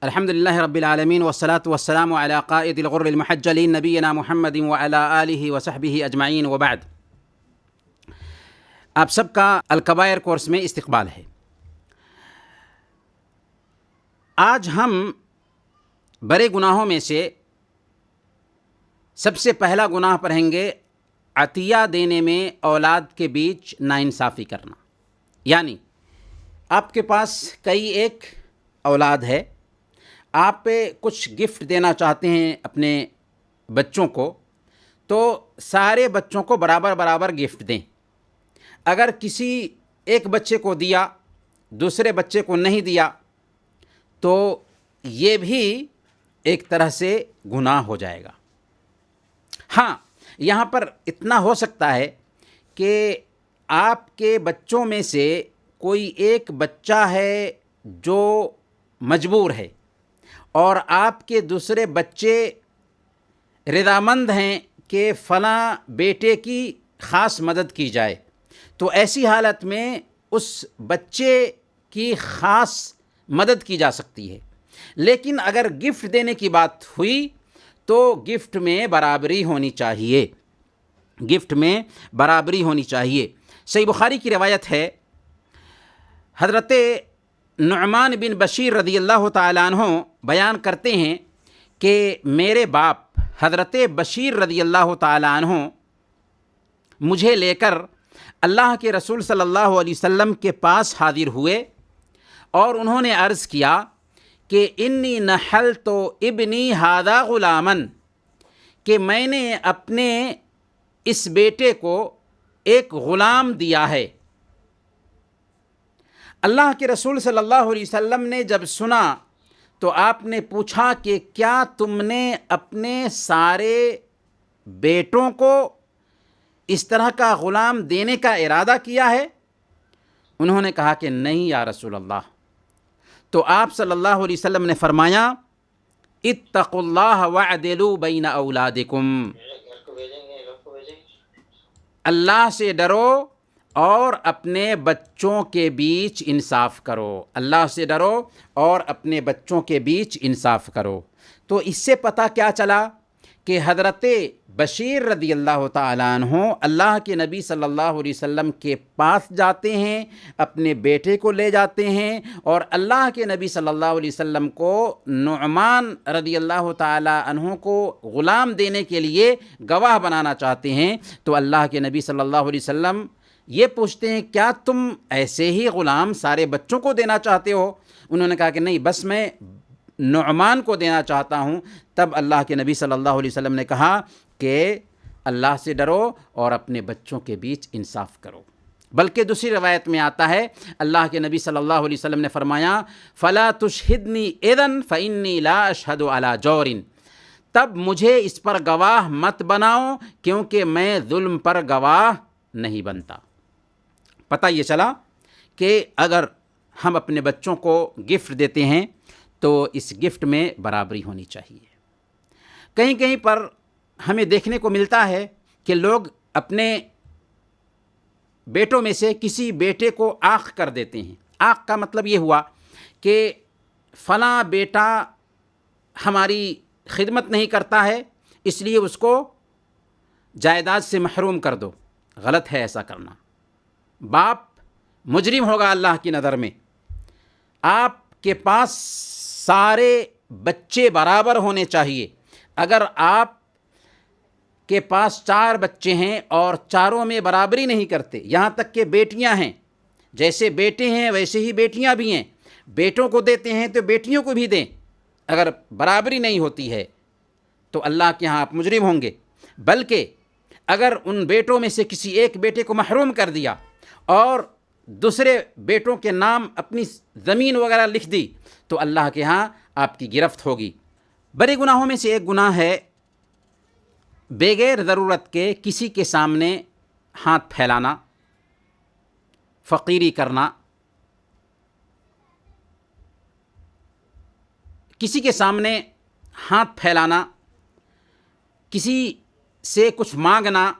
الحمد للہ رب العالمین والصلاة والسلام علی قائد الغر المحجلین نبینا محمد وعلی آلہ وصحبہ اجمعین وبعد۔ آپ سب کا الکبائر کورس میں استقبال ہے۔ آج ہم بڑے گناہوں میں سے سب سے پہلا گناہ پڑھیں گے، عطیہ دینے میں اولاد کے بیچ ناانصافی کرنا۔ یعنی آپ کے پاس کئی ایک اولاد ہے، آپ کچھ گفٹ دینا چاہتے ہیں اپنے بچوں کو، تو سارے بچوں کو برابر برابر گفٹ دیں۔ اگر کسی ایک بچے کو دیا، دوسرے بچے کو نہیں دیا، تو یہ بھی ایک طرح سے گناہ ہو جائے گا۔ ہاں، یہاں پر اتنا ہو سکتا ہے کہ آپ کے بچوں میں سے کوئی ایک بچہ ہے جو مجبور ہے اور آپ کے دوسرے بچے رضامند ہیں کہ فلاں بیٹے کی خاص مدد کی جائے، تو ایسی حالت میں اس بچے کی خاص مدد کی جا سکتی ہے۔ لیکن اگر گفٹ دینے کی بات ہوئی تو گفٹ میں برابری ہونی چاہیے، گفٹ میں برابری ہونی چاہیے۔ صحیح بخاری کی روایت ہے، حضرت نعمان بن بشیر رضی اللہ تعالیٰ عنہ بیان کرتے ہیں کہ میرے باپ حضرت بشیر رضی اللہ تعالیٰ عنہ مجھے لے کر اللہ کے رسول صلی اللہ علیہ وسلم کے پاس حاضر ہوئے اور انہوں نے عرض کیا کہ انی نحلت ابنی ھذا غلاما، کہ میں نے اپنے اس بیٹے کو ایک غلام دیا ہے۔ اللہ کے رسول صلی اللہ علیہ وسلم نے جب سنا تو آپ نے پوچھا کہ کیا تم نے اپنے سارے بیٹوں کو اس طرح کا غلام دینے کا ارادہ کیا ہے؟ انہوں نے کہا کہ نہیں یا رسول اللہ۔ تو آپ صلی اللہ علیہ وسلم نے فرمایا، اتقوا اللہ واعدلوا بین اولادکم، اللہ سے ڈرو اور اپنے بچوں کے بیچ انصاف کرو، اللہ سے ڈرو اور اپنے بچوں کے بیچ انصاف کرو۔ تو اس سے پتہ کیا چلا کہ حضرت بشیر رضی اللہ تعالیٰ عنہ اللہ کے نبی صلی اللہ علیہ وسلم کے پاس جاتے ہیں، اپنے بیٹے کو لے جاتے ہیں اور اللہ کے نبی صلی اللہ علیہ وسلم کو نعمان رضی اللہ تعالیٰ عنہ کو غلام دینے کے لیے گواہ بنانا چاہتے ہیں۔ تو اللہ کے نبی صلی اللہ علیہ وسلم یہ پوچھتے ہیں، کیا تم ایسے ہی غلام سارے بچوں کو دینا چاہتے ہو؟ انہوں نے کہا کہ نہیں، بس میں نعمان کو دینا چاہتا ہوں۔ تب اللہ کے نبی صلی اللہ علیہ وسلم نے کہا کہ اللہ سے ڈرو اور اپنے بچوں کے بیچ انصاف کرو۔ بلکہ دوسری روایت میں آتا ہے، اللہ کے نبی صلی اللہ علیہ وسلم نے فرمایا، فلا تشہدنی اذن فانی لا اشہد علی جور، تب مجھے اس پر گواہ مت بناؤ کیونکہ میں ظلم پر گواہ نہیں بنتا۔ پتہ یہ چلا کہ اگر ہم اپنے بچوں کو گفٹ دیتے ہیں تو اس گفٹ میں برابری ہونی چاہیے۔ کہیں کہیں پر ہمیں دیکھنے کو ملتا ہے کہ لوگ اپنے بیٹوں میں سے کسی بیٹے کو عاق کر دیتے ہیں۔ عاق کا مطلب یہ ہوا کہ فلاں بیٹا ہماری خدمت نہیں کرتا ہے، اس لیے اس کو جائیداد سے محروم کر دو۔ غلط ہے ایسا کرنا، باپ مجرم ہوگا اللہ کی نظر میں۔ آپ کے پاس سارے بچے برابر ہونے چاہیے۔ اگر آپ کے پاس 4 بچے ہیں اور چاروں میں برابری نہیں کرتے، یہاں تک کہ بیٹیاں ہیں، جیسے بیٹے ہیں ویسے ہی بیٹیاں بھی ہیں، بیٹوں کو دیتے ہیں تو بیٹیوں کو بھی دیں، اگر برابری نہیں ہوتی ہے تو اللہ کے ہاں آپ مجرم ہوں گے۔ بلکہ اگر ان بیٹوں میں سے کسی ایک بیٹے کو محروم کر دیا اور دوسرے بیٹوں کے نام اپنی زمین وغیرہ لکھ دی تو اللہ کے ہاں آپ کی گرفت ہوگی۔ بڑے گناہوں میں سے ایک گناہ ہے بغیر ضرورت کے کسی کے سامنے ہاتھ پھیلانا، فقیری کرنا، کسی کے سامنے ہاتھ پھیلانا، کسی سے کچھ مانگنا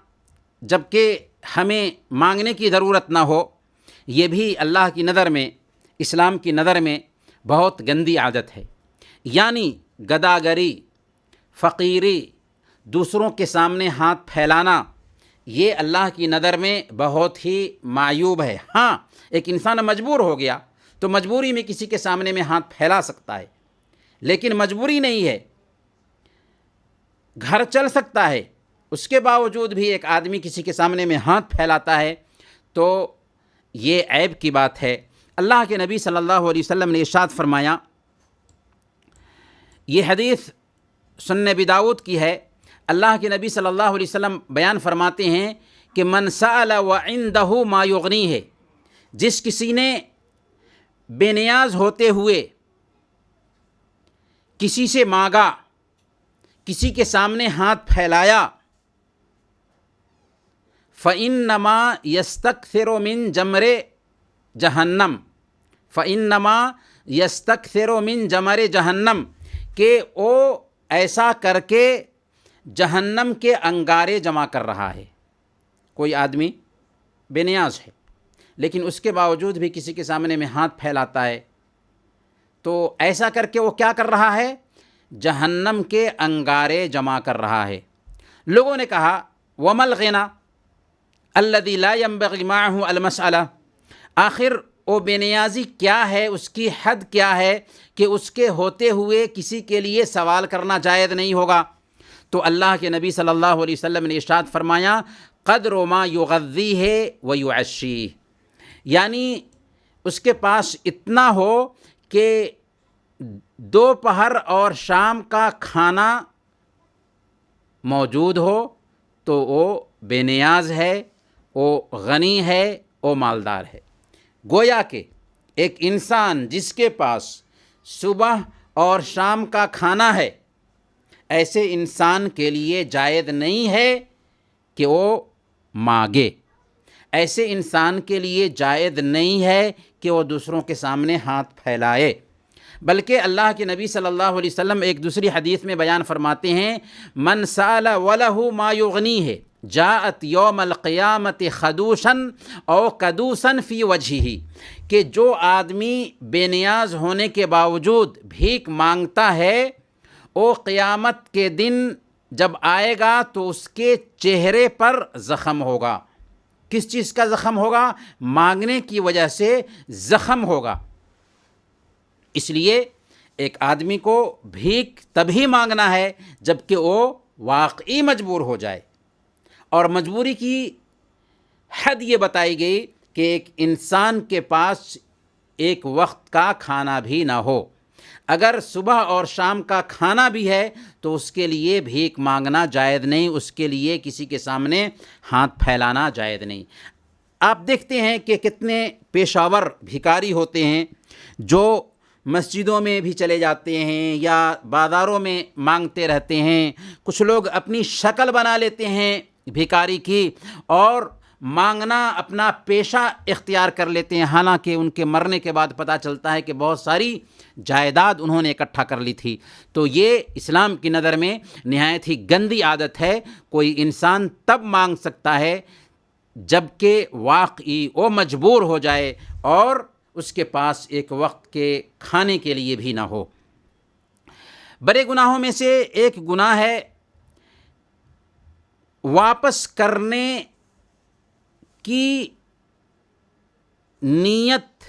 جبکہ ہمیں مانگنے کی ضرورت نہ ہو، یہ بھی اللہ کی نظر میں، اسلام کی نظر میں بہت گندی عادت ہے۔ یعنی گداگری، فقیری، دوسروں کے سامنے ہاتھ پھیلانا، یہ اللہ کی نظر میں بہت ہی معیوب ہے۔ ہاں، ایک انسان مجبور ہو گیا تو مجبوری میں کسی کے سامنے میں ہاتھ پھیلا سکتا ہے، لیکن مجبوری نہیں ہے، گھر چل سکتا ہے، اس کے باوجود بھی ایک آدمی کسی کے سامنے میں ہاتھ پھیلاتا ہے تو یہ عیب کی بات ہے۔ اللہ کے نبی صلی اللہ علیہ وسلم نے ارشاد فرمایا، یہ حدیث سنن ابی داؤد کی ہے، اللہ کے نبی صلی اللہ علیہ وسلم بیان فرماتے ہیں کہ من سأل وعنده ما یغنی ہے، جس کسی نے بے نیاز ہوتے ہوئے کسی سے مانگا، کسی کے سامنے ہاتھ پھیلایا، فإنما یستکثر من جمر جہنم، فإنما یستکثر من جمر جہنم، کہ وہ ایسا کر کے جہنم کے انگارے جمع کر رہا ہے۔ کوئی آدمی بے نیاز ہے لیکن اس کے باوجود بھی کسی کے سامنے میں ہاتھ پھیلاتا ہے تو ایسا کر کے وہ کیا کر رہا ہے؟ جہنم کے انگارے جمع کر رہا ہے۔ لوگوں نے کہا وَمَا الْغِنَى الَّذِي لَا يَنبَغِي مَعَهُ الْمَسْأَلَةُ، آخر وہ بے نیازی کیا ہے، اس کی حد کیا ہے کہ اس کے ہوتے ہوئے کسی کے لیے سوال کرنا جائز نہیں ہوگا؟ تو اللہ کے نبی صلی اللہ علیہ وسلم نے ارشاد فرمایا، قدر ما یغذیہ ویعشیہ، یعنی اس کے پاس اتنا ہو کہ دوپہر اور شام کا کھانا موجود ہو تو وہ بے نیاز ہے، وہ غنی ہے، وہ مالدار ہے۔ گویا کہ ایک انسان جس کے پاس صبح اور شام کا کھانا ہے، ایسے انسان کے لیے جائز نہیں ہے کہ وہ مانگے، ایسے انسان کے لیے جائز نہیں ہے کہ وہ دوسروں کے سامنے ہاتھ پھیلائے، بلکہ اللہ کے نبی صلی اللہ علیہ وسلم ایک دوسری حدیث میں بیان فرماتے ہیں، من سأل وله ما یغنیہ جاءت یوم القیامت خدوشا او کدوسا فی وجہہ، کہ جو آدمی بے نیاز ہونے کے باوجود بھیک مانگتا ہے، وہ قیامت کے دن جب آئے گا تو اس کے چہرے پر زخم ہوگا۔ کس چیز کا زخم ہوگا؟ مانگنے کی وجہ سے زخم ہوگا۔ اس لیے ایک آدمی کو بھیک تبھی مانگنا ہے جب کہ وہ واقعی مجبور ہو جائے، اور مجبوری کی حد یہ بتائی گئی کہ ایک انسان کے پاس ایک وقت کا کھانا بھی نہ ہو۔ اگر صبح اور شام کا کھانا بھی ہے تو اس کے لیے بھیک مانگنا جائز نہیں، اس کے لیے کسی کے سامنے ہاتھ پھیلانا جائز نہیں۔ آپ دیکھتے ہیں کہ کتنے پیشہ ور بھکاری ہوتے ہیں جو مسجدوں میں بھی چلے جاتے ہیں یا بازاروں میں مانگتے رہتے ہیں۔ کچھ لوگ اپنی شکل بنا لیتے ہیں بھکاری کی اور مانگنا اپنا پیشہ اختیار کر لیتے ہیں، حالانکہ ان کے مرنے کے بعد پتہ چلتا ہے کہ بہت ساری جائیداد انہوں نے اکٹھا کر لی تھی۔ تو یہ اسلام کی نظر میں نہایت ہی گندی عادت ہے۔ کوئی انسان تب مانگ سکتا ہے جب کہ واقعی وہ مجبور ہو جائے اور اس کے پاس ایک وقت کے کھانے کے لیے بھی نہ ہو۔ بڑے گناہوں میں سے ایک گناہ ہے واپس کرنے کی نیت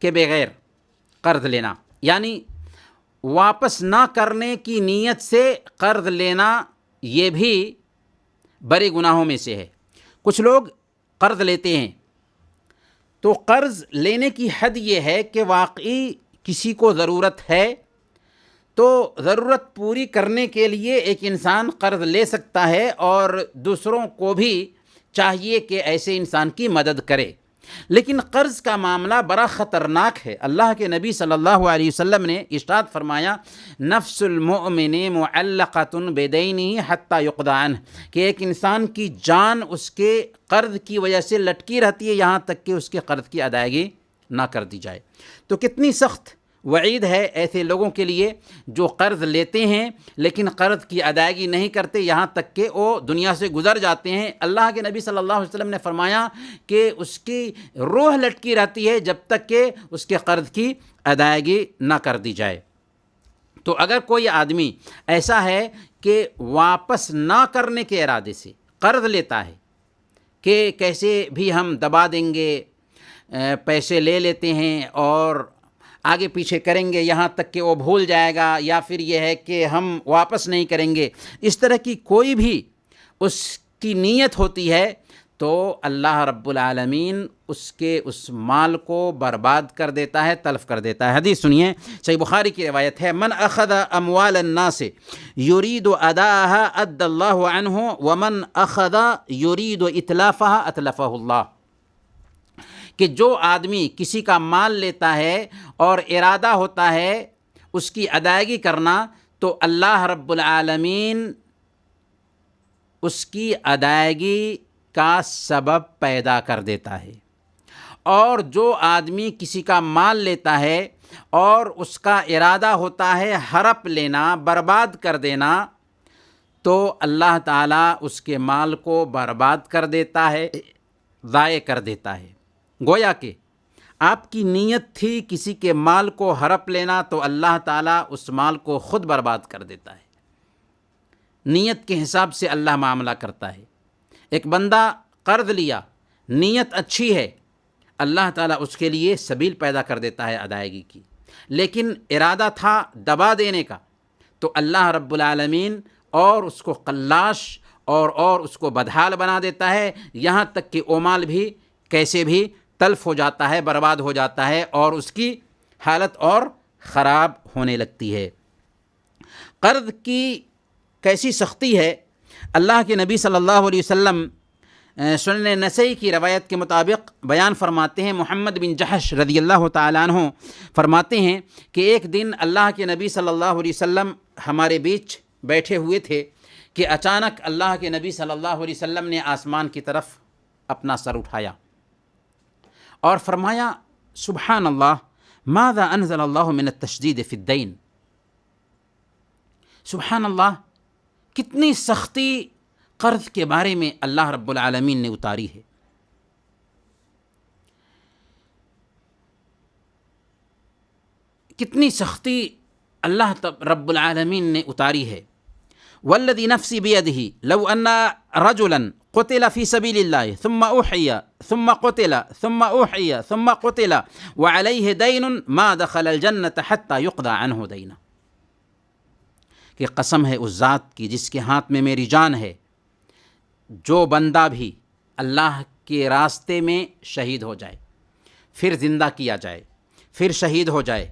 کے بغیر قرض لینا، یعنی واپس نہ کرنے کی نیت سے قرض لینا، یہ بھی بڑے گناہوں میں سے ہے۔ کچھ لوگ قرض لیتے ہیں تو قرض لینے کی حد یہ ہے کہ واقعی کسی کو ضرورت ہے تو ضرورت پوری کرنے کے لیے ایک انسان قرض لے سکتا ہے، اور دوسروں کو بھی چاہیے کہ ایسے انسان کی مدد کرے۔ لیکن قرض کا معاملہ بڑا خطرناک ہے۔ اللہ کے نبی صلی اللہ علیہ وسلم نے ارشاد فرمایا، نفس المؤمن معلقۃ بدینہ حتی یقضی عنہ، کہ ایک انسان کی جان اس کے قرض کی وجہ سے لٹکی رہتی ہے یہاں تک کہ اس کے قرض کی ادائیگی نہ کر دی جائے۔ تو کتنی سخت وعید ہے ایسے لوگوں کے لیے جو قرض لیتے ہیں لیکن قرض کی ادائیگی نہیں کرتے یہاں تک کہ وہ دنیا سے گزر جاتے ہیں۔ اللہ کے نبی صلی اللہ علیہ وسلم نے فرمایا کہ اس کی روح لٹکی رہتی ہے جب تک کہ اس کے قرض کی ادائیگی نہ کر دی جائے۔ تو اگر کوئی آدمی ایسا ہے کہ واپس نہ کرنے کے ارادے سے قرض لیتا ہے کہ کیسے بھی ہم دبا دیں گے، پیسے لے لیتے ہیں اور آگے پیچھے کریں گے یہاں تک کہ وہ بھول جائے گا، یا پھر یہ ہے کہ ہم واپس نہیں کریں گے، اس طرح کی کوئی بھی اس کی نیت ہوتی ہے تو اللہ رب العالمین اس کے اس مال کو برباد کر دیتا ہے، تلف کر دیتا ہے۔ حدیث سنیے، صحیح بخاری کی روایت ہے، من اخذ اموال الناس يريد اداءها ادى الله عنه ومن اخذ يريد اتلافها اتلفه اللہ، کہ جو آدمی کسی کا مال لیتا ہے اور ارادہ ہوتا ہے اس کی ادائیگی کرنا، تو اللہ رب العالمین اس کی ادائیگی کا سبب پیدا کر دیتا ہے، اور جو آدمی کسی کا مال لیتا ہے اور اس کا ارادہ ہوتا ہے ہڑپ لینا، برباد کر دینا، تو اللہ تعالیٰ اس کے مال کو برباد کر دیتا ہے، ضائع کر دیتا ہے۔ گویا کہ آپ کی نیت تھی کسی کے مال کو ہڑپ لینا، تو اللہ تعالیٰ اس مال کو خود برباد کر دیتا ہے۔ نیت کے حساب سے اللہ معاملہ کرتا ہے۔ ایک بندہ قرض لیا، نیت اچھی ہے، اللہ تعالیٰ اس کے لیے سبیل پیدا کر دیتا ہے ادائیگی کی، لیکن ارادہ تھا دبا دینے کا، تو اللہ رب العالمین اور اس کو قلاش اور اس کو بدحال بنا دیتا ہے، یہاں تک کہ وہ مال بھی کیسے بھی تلف ہو جاتا ہے، برباد ہو جاتا ہے، اور اس کی حالت اور خراب ہونے لگتی ہے۔ قرض کی کیسی سختی ہے، اللہ کے نبی صلی اللہ علیہ وسلم سنن نسائی کی روایت کے مطابق بیان فرماتے ہیں، محمد بن جحش رضی اللہ تعالیٰ عنہ فرماتے ہیں کہ ایک دن اللہ کے نبی صلی اللہ علیہ وسلم ہمارے بیچ بیٹھے ہوئے تھے کہ اچانک اللہ کے نبی صلی اللہ علیہ وسلم نے آسمان کی طرف اپنا سر اٹھایا اور فرمایا، سبحان اللہ، ماذا انزل اللہ من التشدید فی الدین، سبحان اللہ، کتنی سختی قرض کے بارے میں اللہ رب العالمین نے اتاری ہے۔ کتنی سختی اللہ رب العالمین نے اتاری ہے۔ والذی نفسی بیدہ لو ان رجلا قتل فی سبیل اللہ ثم احی ثم قتل ثم احی ثم قتل وعلیہ دین ما دخل الجنة حتی یقضى عنہ دینہ، کہ قسم ہے اس ذات کی جس کے ہاتھ میں میری جان ہے، جو بندہ بھی اللہ کے راستے میں شہید ہو جائے، پھر زندہ کیا جائے، پھر شہید ہو جائے،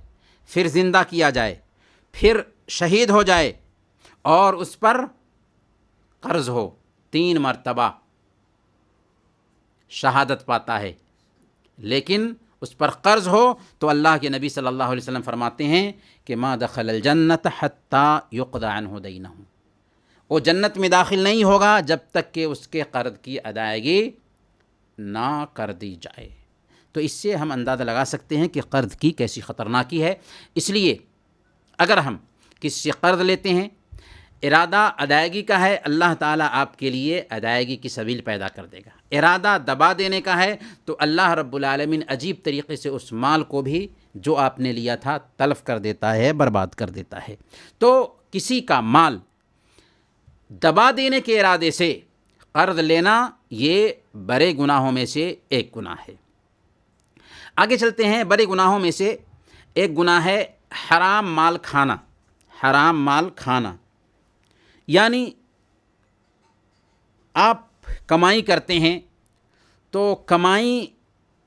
پھر زندہ کیا جائے، پھر شہید ہو جائے، اور اس پر قرض ہو، 3 مرتبہ شہادت پاتا ہے، لیکن اس پر قرض ہو، تو اللہ کے نبی صلی اللہ علیہ وسلم فرماتے ہیں کہ ما دخل الجنت حتی یقضى عنہ دینہ، وہ جنت میں داخل نہیں ہوگا جب تک کہ اس کے قرض کی ادائیگی نہ کر دی جائے۔ تو اس سے ہم اندازہ لگا سکتے ہیں کہ قرض کی کیسی خطرناکی ہے۔ اس لیے اگر ہم کسی سے قرض لیتے ہیں، ارادہ ادائیگی کا ہے، اللہ تعالیٰ آپ کے لیے ادائیگی کی سبیل پیدا کر دے گا۔ ارادہ دبا دینے کا ہے تو اللہ رب العالمین عجیب طریقے سے اس مال کو بھی جو آپ نے لیا تھا تلف کر دیتا ہے، برباد کر دیتا ہے۔ تو کسی کا مال دبا دینے کے ارادے سے قرض لینا یہ بڑے گناہوں میں سے ایک گناہ ہے۔ آگے چلتے ہیں، بڑے گناہوں میں سے ایک گناہ ہے حرام مال کھانا۔ حرام مال کھانا یعنی آپ کمائی کرتے ہیں تو کمائی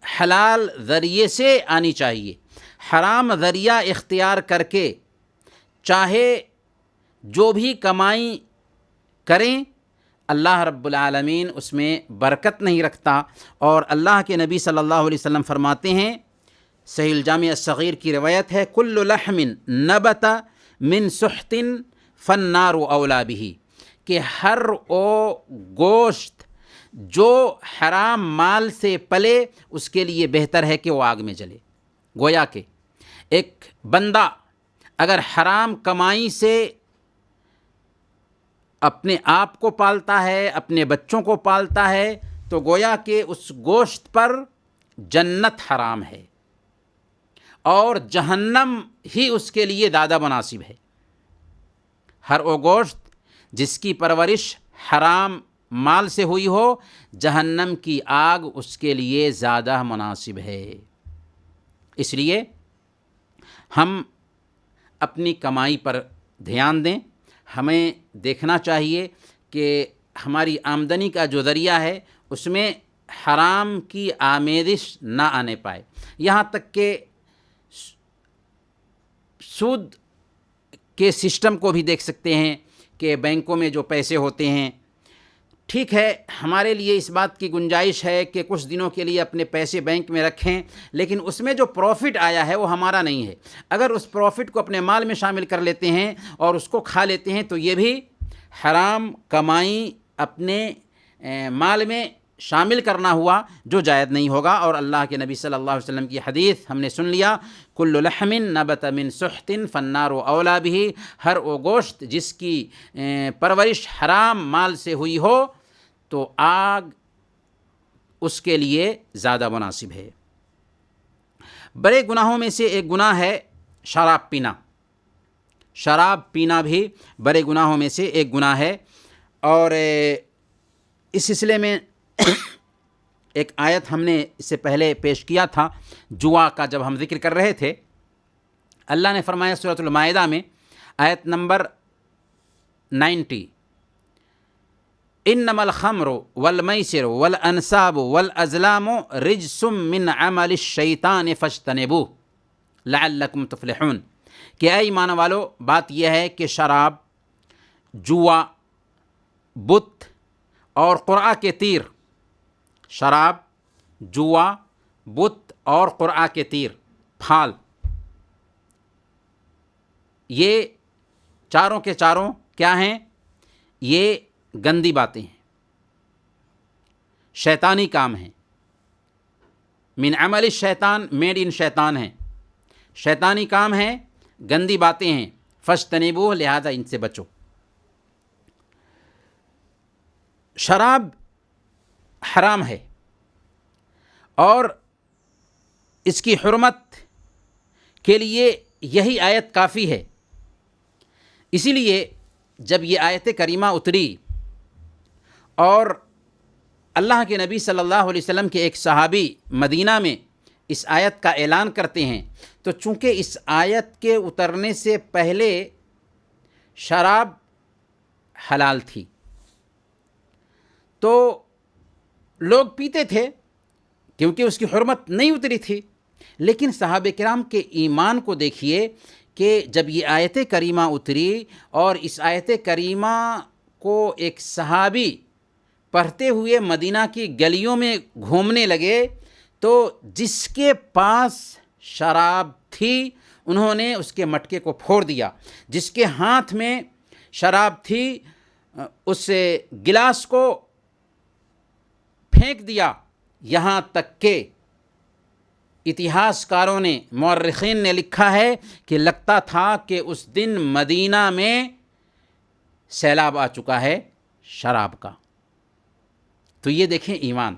حلال ذریعے سے آنی چاہیے، حرام ذریعہ اختیار کر کے چاہے جو بھی کمائی کریں، اللہ رب العالمین اس میں برکت نہیں رکھتا۔ اور اللہ کے نبی صلی اللہ علیہ وسلم فرماتے ہیں، صحیح الجامع الصغیر کی روایت ہے، کل لحم نبت من سحت فالنار اولی بہ، کہ ہر وہ گوشت جو حرام مال سے پلے اس کے لیے بہتر ہے کہ وہ آگ میں جلے۔ گویا کہ ایک بندہ اگر حرام کمائی سے اپنے آپ کو پالتا ہے، اپنے بچوں کو پالتا ہے، تو گویا کہ اس گوشت پر جنت حرام ہے اور جہنم ہی اس کے لیے زیادہ مناسب ہے۔ ہر وہ گوشت جس کی پرورش حرام مال سے ہوئی ہو، جہنم کی آگ اس کے لیے زیادہ مناسب ہے۔ اس لیے ہم اپنی کمائی پر دھیان دیں۔ ہمیں دیکھنا چاہیے کہ ہماری آمدنی کا جو ذریعہ ہے اس میں حرام کی آمیزش نہ آنے پائے۔ یہاں تک کہ سود کے سسٹم کو بھی دیکھ سکتے ہیں کہ بینکوں میں جو پیسے ہوتے ہیں، ٹھیک ہے ہمارے لیے اس بات کی گنجائش ہے کہ کچھ دنوں کے لیے اپنے پیسے بینک میں رکھیں، لیکن اس میں جو پروفٹ آیا ہے وہ ہمارا نہیں ہے۔ اگر اس پروفٹ کو اپنے مال میں شامل کر لیتے ہیں اور اس کو کھا لیتے ہیں تو یہ بھی حرام کمائی اپنے مال میں شامل کرنا ہوا جو جائز نہیں ہوگا۔ اور اللہ کے نبی صلی اللہ علیہ وسلم کی حدیث ہم نے سن لیا، کل لحم نبت من سحت فالنار اولی بہ، ہر وہ گوشت جس کی پرورش حرام مال سے ہوئی ہو تو آگ اس کے لیے زیادہ مناسب ہے۔ بڑے گناہوں میں سے ایک گناہ ہے شراب پینا۔ شراب پینا بھی بڑے گناہوں میں سے ایک گناہ ہے، اور اس سلسلے میں ایک آیت ہم نے اس سے پہلے پیش کیا تھا، جوا کا جب ہم ذکر کر رہے تھے۔ اللہ نے فرمایا سورۃ المائدہ میں آیت نمبر 90، انما الخمر والمیسر والانصاب والازلام رجس من عمل الشیطان فاجتنبوہ لعلکم تفلحون، کہ اے ایمان والو بات یہ ہے کہ شراب، جوا، بت اور قرعہ کے تیر، شراب، جوا، بت اور قرعہ کے تیر، پھال، یہ چاروں کے چاروں کیا ہیں؟ یہ گندی باتیں ہیں، شیطانی کام ہیں، من عمل الشیطان، میڈ ان شیطان ہیں، شیطانی کام ہیں، گندی باتیں ہیں، فاجتنبوہ لہذا ان سے بچو۔ شراب حرام ہے اور اس کی حرمت کے لیے یہی آیت کافی ہے۔ اسی لیے جب یہ آیت کریمہ اتری اور اللہ کے نبی صلی اللہ علیہ وسلم کے ایک صحابی مدینہ میں اس آیت کا اعلان کرتے ہیں، تو چونکہ اس آیت کے اترنے سے پہلے شراب حلال تھی تو لوگ پیتے تھے کیونکہ اس کی حرمت نہیں اتری تھی، لیکن صحابہ کرام کے ایمان کو دیکھیے کہ جب یہ آیت کریمہ اتری اور اس آیت کریمہ کو ایک صحابی پڑھتے ہوئے مدینہ کی گلیوں میں گھومنے لگے تو جس کے پاس شراب تھی انہوں نے اس کے مٹکے کو پھوڑ دیا، جس کے ہاتھ میں شراب تھی اس گلاس کو پھینک دیا، یہاں تک کہ اتہاس کاروں نے، مورخین نے لکھا ہے کہ لگتا تھا کہ اس دن مدینہ میں سیلاب آ چکا ہے شراب کا۔ تو یہ دیکھیں ایمان،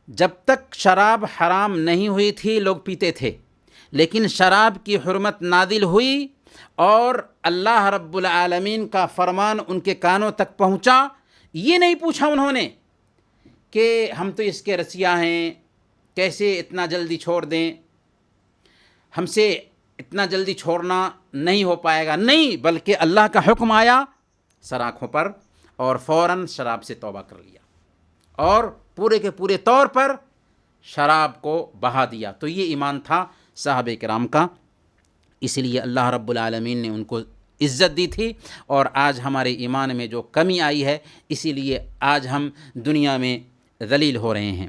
جب تک شراب حرام نہیں ہوئی تھی لوگ پیتے تھے، لیکن شراب کی حرمت نازل ہوئی اور اللہ رب العالمین کا فرمان ان کے کانوں تک پہنچا، یہ نہیں پوچھا انہوں نے کہ ہم تو اس کے رسیا ہیں، کیسے اتنا جلدی چھوڑ دیں، ہم سے اتنا جلدی چھوڑنا نہیں ہو پائے گا، نہیں، بلکہ اللہ کا حکم آیا سر آنکھوں پر اور فوراً شراب سے توبہ کر لیا اور پورے کے پورے طور پر شراب کو بہا دیا۔ تو یہ ایمان تھا صحابہ کرام کا، اس لیے اللہ رب العالمین نے ان کو عزت دی تھی، اور آج ہمارے ایمان میں جو کمی آئی ہے اسی لیے آج ہم دنیا میں ذلیل ہو رہے ہیں۔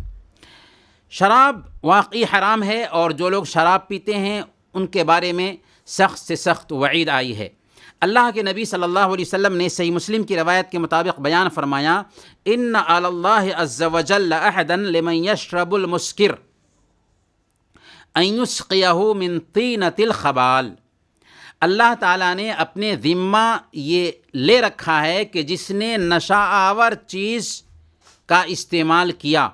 شراب واقعی حرام ہے، اور جو لوگ شراب پیتے ہیں ان کے بارے میں سخت سے سخت وعید آئی ہے۔ اللہ کے نبی صلی اللہ علیہ وسلم نے صحیح مسلم کی روایت کے مطابق بیان فرمایا، ان علی اللہ عز وجل عہدا لمن یشرب المسکر ان یسقیہ من طینۃ الخبال، اللہ تعالیٰ نے اپنے ذمہ یہ لے رکھا ہے کہ جس نے نشہ آور چیز کا استعمال کیا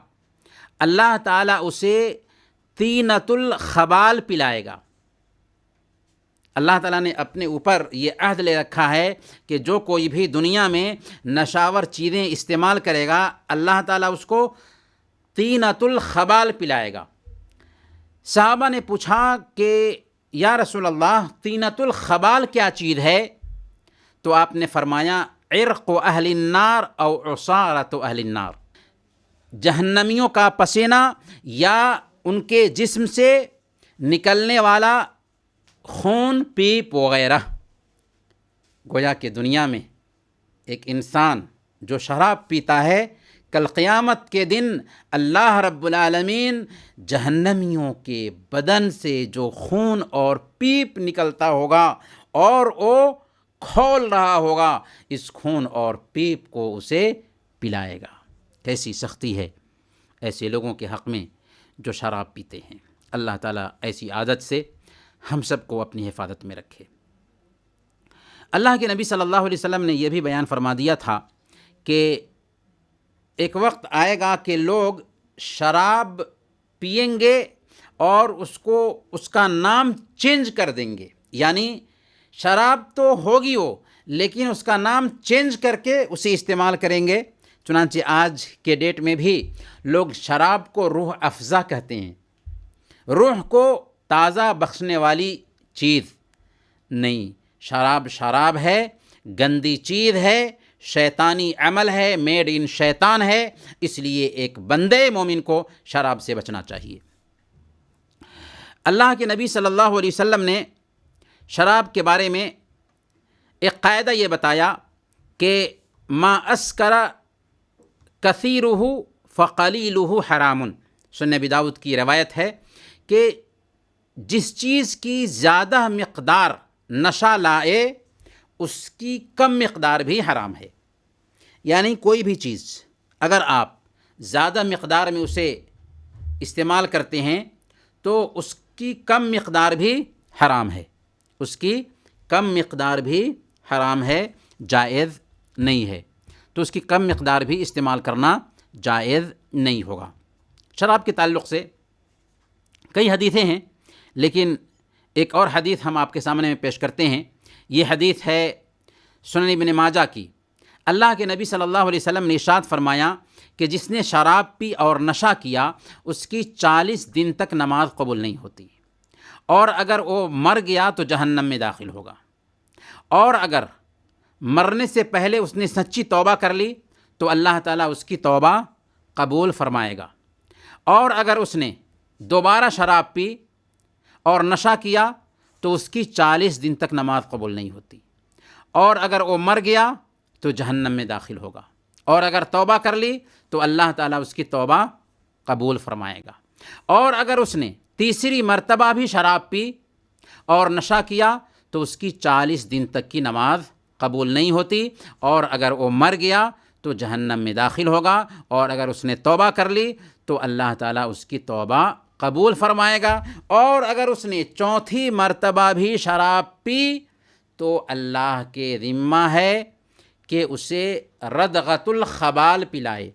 اللہ تعالیٰ اسے طینۃ الخبال پلائے گا۔ اللہ تعالیٰ نے اپنے اوپر یہ عہد لے رکھا ہے کہ جو کوئی بھی دنیا میں نشاور چیزیں استعمال کرے گا اللہ تعالیٰ اس کو طینۃ الخبال پلائے گا۔ صحابہ نے پوچھا کہ یا رسول اللہ طینۃ الخبال کیا چیز ہے؟ تو آپ نے فرمایا عرق اہل النار او عصارۃ اہل النار، جہنمیوں کا پسینہ یا ان کے جسم سے نکلنے والا خون پیپ وغیرہ۔ گویا کہ دنیا میں ایک انسان جو شراب پیتا ہے کل قیامت کے دن اللہ رب العالمین جہنمیوں کے بدن سے جو خون اور پیپ نکلتا ہوگا اور وہ کھول رہا ہوگا، اس خون اور پیپ کو اسے پلائے گا۔ کیسی سختی ہے ایسے لوگوں کے حق میں جو شراب پیتے ہیں۔ اللہ تعالیٰ ایسی عادت سے ہم سب کو اپنی حفاظت میں رکھے۔ اللہ کے نبی صلی اللہ علیہ وسلم نے یہ بھی بیان فرما دیا تھا کہ ایک وقت آئے گا کہ لوگ شراب پئیں گے اور اس کا نام چینج کر دیں گے، یعنی شراب تو ہوگی وہ لیکن اس کا نام چینج کر کے اسے استعمال کریں گے۔ چنانچہ آج کے ڈیٹ میں بھی لوگ شراب کو روح افزا کہتے ہیں، روح کو تازہ بخشنے والی چیز نہیں۔ شراب ہے، گندی چیز ہے، شیطانی عمل ہے، میڈ ان شیطان ہے، اس لیے ایک بندے مومن کو شراب سے بچنا چاہیے۔ اللہ کے نبی صلی اللہ علیہ وسلم نے شراب کے بارے میں ایک قاعدہ یہ بتایا کہ ما اسکر کثیرہ فقلیلہ حرام۔ سنن ابی داؤد کی روایت ہے کہ جس چیز کی زیادہ مقدار نشہ لائے اس کی کم مقدار بھی حرام ہے۔ یعنی کوئی بھی چیز اگر آپ زیادہ مقدار میں اسے استعمال کرتے ہیں تو اس کی کم مقدار بھی حرام ہے، اس کی کم مقدار بھی حرام ہے، جائز نہیں ہے، تو اس کی کم مقدار بھی استعمال کرنا جائز نہیں ہوگا۔ شراب کے تعلق سے کئی حدیثیں ہیں، لیکن ایک اور حدیث ہم آپ کے سامنے میں پیش کرتے ہیں۔ یہ حدیث ہے سنن ابن ماجہ کی۔ اللہ کے نبی صلی اللہ علیہ وسلم نے ارشاد فرمایا کہ جس نے شراب پی اور نشہ کیا اس کی 40 دن تک نماز قبول نہیں ہوتی، اور اگر وہ مر گیا تو جہنم میں داخل ہوگا، اور اگر مرنے سے پہلے اس نے سچی توبہ کر لی تو اللہ تعالیٰ اس کی توبہ قبول فرمائے گا، اور اگر اس نے دوبارہ شراب پی اور نشہ کیا تو اس کی 40 دن تک نماز قبول نہیں ہوتی، اور اگر وہ مر گیا تو جہنم میں داخل ہوگا، اور اگر توبہ کر لی تو اللہ تعالیٰ اس کی توبہ قبول فرمائے گا، اور اگر اس نے تیسری مرتبہ بھی شراب پی اور نشہ کیا تو اس کی 40 دن تک کی نماز قبول نہیں ہوتی، اور اگر وہ مر گیا تو جہنم میں داخل ہوگا، اور اگر اس نے توبہ کر لی تو اللہ تعالیٰ اس کی توبہ قبول فرمائے گا، اور اگر اس نے چوتھی مرتبہ بھی شراب پی تو اللہ کے ذمہ ہے کہ اسے ردغۃ الخبال پلائے۔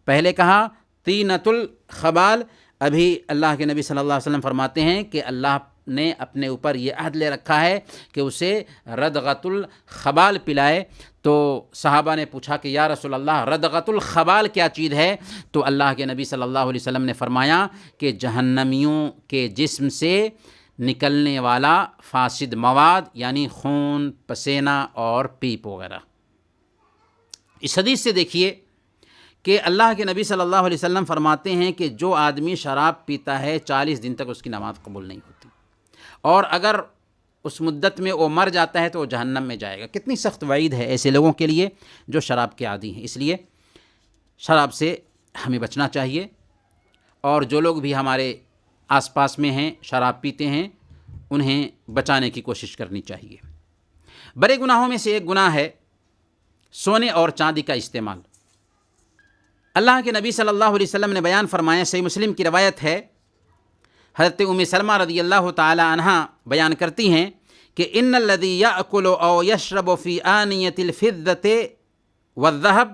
پہلے کہا طینۃ الخبال، ابھی اللہ کے نبی صلی اللہ علیہ وسلم فرماتے ہیں کہ اللہ نے اپنے اوپر یہ عہد لے رکھا ہے کہ اسے ردغۃ الخبال پلائے۔ تو صحابہ نے پوچھا کہ یا رسول اللہ ردغۃ الخبال کیا چیز ہے؟ تو اللہ کے نبی صلی اللہ علیہ وسلم نے فرمایا کہ جہنمیوں کے جسم سے نکلنے والا فاسد مواد، یعنی خون، پسینہ اور پیپ وغیرہ۔ اس حدیث سے دیکھیے کہ اللہ کے نبی صلی اللہ علیہ وسلم فرماتے ہیں کہ جو آدمی شراب پیتا ہے 40 دن تک اس کی نماز قبول نہیں ہوتی، اور اگر اس مدت میں وہ مر جاتا ہے تو وہ جہنم میں جائے گا۔ کتنی سخت وعید ہے ایسے لوگوں کے لیے جو شراب کے عادی ہیں۔ اس لیے شراب سے ہمیں بچنا چاہیے، اور جو لوگ بھی ہمارے آس پاس میں ہیں شراب پیتے ہیں انہیں بچانے کی کوشش کرنی چاہیے۔ بڑے گناہوں میں سے ایک گناہ ہے سونے اور چاندی کا استعمال۔ اللہ کے نبی صلی اللہ علیہ وسلم نے بیان فرمایا، صحیح مسلم کی روایت ہے، حضرت ام سلمہ رضی اللہ تعالی عنہا بیان کرتی ہیں کہ ان الذی یأکل او یشرب فی آنیۃ الفضۃ والذہب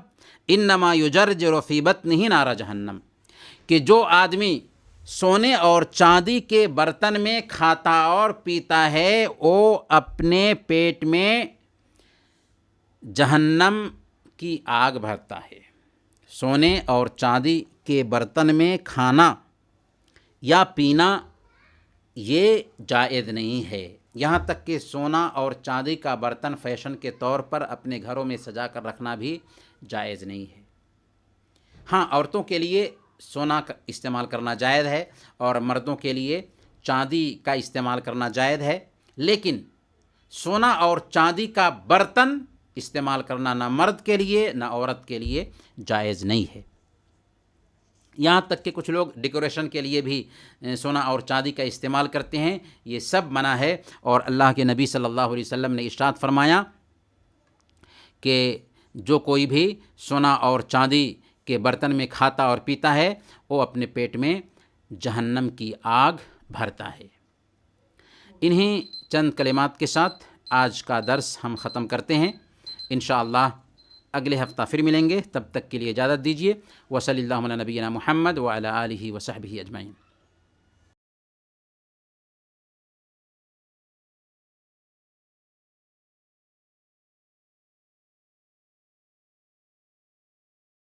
انما یجرجر فی بطنہ نار جہنم، کہ جو آدمی سونے اور چاندی کے برتن میں کھاتا اور پیتا ہے وہ اپنے پیٹ میں جہنم کی آگ بھرتا ہے۔ سونے اور چاندی کے برتن میں کھانا یا پینا یہ جائز نہیں ہے، یہاں تک کہ سونا اور چاندی کا برتن فیشن کے طور پر اپنے گھروں میں سجا کر رکھنا بھی جائز نہیں ہے۔ ہاں، عورتوں کے لیے سونا کا استعمال کرنا جائز ہے اور مردوں کے لیے چاندی کا استعمال کرنا جائز ہے، لیکن سونا اور چاندی کا برتن استعمال کرنا نہ مرد کے لیے نہ عورت کے لیے جائز نہیں ہے۔ یہاں تک کہ کچھ لوگ ڈیکوریشن کے لیے بھی سونا اور چاندی کا استعمال کرتے ہیں، یہ سب منع ہے۔ اور اللہ کے نبی صلی اللہ علیہ وسلم نے ارشاد فرمایا کہ جو کوئی بھی سونا اور چاندی کے برتن میں کھاتا اور پیتا ہے وہ اپنے پیٹ میں جہنم کی آگ بھرتا ہے۔ انہی چند کلمات کے ساتھ آج کا درس ہم ختم کرتے ہیں، انشاءاللہ اگلے ہفتہ پھر ملیں گے، تب تک کے لیے اجازت دیجیے۔ وصلی اللہ علی نبینا محمد وعلی آلہ وصحبہ اجمعین۔